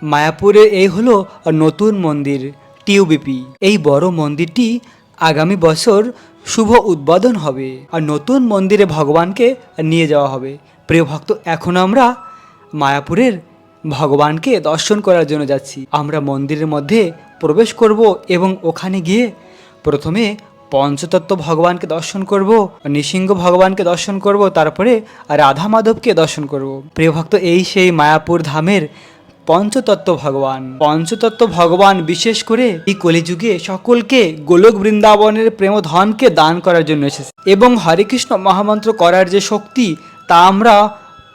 মায়াপুরে এই হলো নতুন মন্দির টিউবিপি। এই বড় মন্দিরটি আগামী বছর শুভ উদ্বোধন হবে আর নতুন মন্দিরে ভগবানকে নিয়ে যাওয়া হবে। প্রিয় ভক্ত, এখন আমরা মায়াপুরের ভগবানকে দর্শন করার জন্য যাচ্ছি। আমরা মন্দিরের মধ্যে প্রবেশ করব এবং ওখানে গিয়ে প্রথমে পঞ্চতত্ত্ব ভগবানকে দর্শন করব, নৃসিংহ ভগবানকে দর্শন করব, তারপরে রাধা মাধবকে দর্শন করব। প্রিয় ভক্ত, এই সেই মায়াপুর ধামের পঞ্চতত্ত্ব ভগবান। পঞ্চতত্ত্ব ভগবান বিশেষ করে এই কলিযুগে সকলকে গোলক বৃন্দাবনের প্রেমধনকে দান করার জন্য এসেছে এবং হরে কৃষ্ণ মহামন্ত্র করার যে শক্তি তা আমরা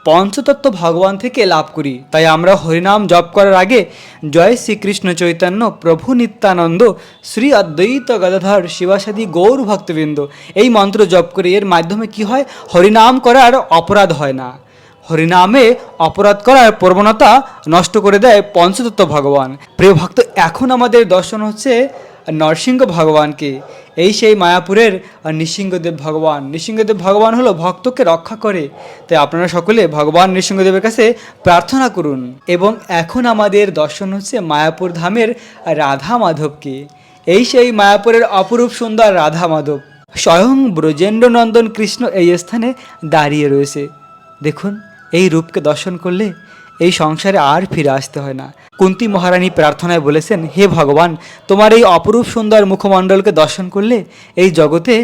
পঞ্চতত্ত্ব ভগবান থেকে লাভ করি। তাই আমরা হরিনাম জপ করার আগে জয় শ্রীকৃষ্ণ চৈতন্য প্রভু নিত্যানন্দ শ্রী অদ্বৈত গদাধর শিবাসাদি গৌর ভক্তবৃন্দ এই মন্ত্র জপ করি। এর মাধ্যমে কি হয়, হরিনাম করার অপরাধ হয় না। হরিনামে অপরাধ করার প্রবণতা নষ্ট করে দেয় পঞ্চতত্ত্ব ভগবান। প্রিয় ভক্ত, এখন আমাদের দর্শন হচ্ছে নরসিংহ ভগবানকে। এই সেই মায়াপুরের নৃসিংহদেব ভগবান। নৃসিংহদেব ভগবান হলো ভক্তকে রক্ষা করে। তাই আপনারা সকলে ভগবান নৃসিংহদেবের কাছে প্রার্থনা করুন। এবং এখন আমাদের দর্শন হচ্ছে মায়াপুর ধামের রাধা মাধবকে। এই সেই মায়াপুরের অপরূপ সুন্দর রাধা মাধব। স্বয়ং ব্রজেন্দ্রনন্দন কৃষ্ণ এই স্থানে দাঁড়িয়ে রয়েছে। দেখুন, এই রূপকে দর্শন করলে এই সংসারে আর ফিরে আসতে হয় না। কুন্তী মহারানী প্রার্থনায় বলেছেন, হে ভগবান, তোমার এই অপরূপ সুন্দর মুখমণ্ডলকে দর্শন করলে এই জগতে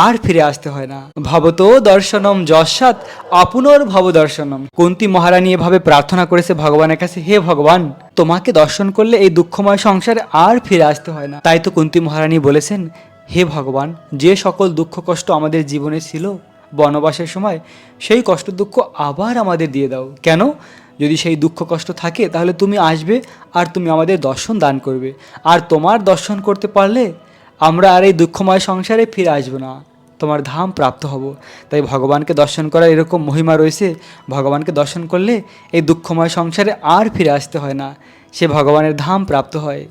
আর ফিরে আসতে হয় না। ভবতো দর্শনম যস্যাৎ আপুনর ভব দর্শনম। কুন্তী মহারানী এভাবে প্রার্থনা করেছে ভগবানের কাছে, হে ভগবান, তোমাকে দর্শন করলে এই দুঃখময় সংসারে আর ফিরে আসতে হয় না। তাই তো কুন্তী মহারানী বলেছেন, হে ভগবান, যে সকল দুঃখ কষ্ট আমাদের জীবনে ছিল বনবাসের সময়, সেই কষ্ট দুঃখ আবার আমাদের দিয়ে দাও। কেন? যদি সেই দুঃখ কষ্ট থাকে তাহলে তুমি আসবে আর তুমি আমাদের দর্শন দান করবে, আর তোমার দর্শন করতে পারলে আমরা আর এই দুঃখময় সংসারে ফিরে আসবো না, তোমার ধাম প্রাপ্ত হব। তাই ভগবানকে দর্শন করার এরকম মহিমা রয়েছে। ভগবানকে দর্শন করলে এই দুঃখময় সংসারে আর ফিরে আসতে হয় না, সে ভগবানের ধাম প্রাপ্ত হয়।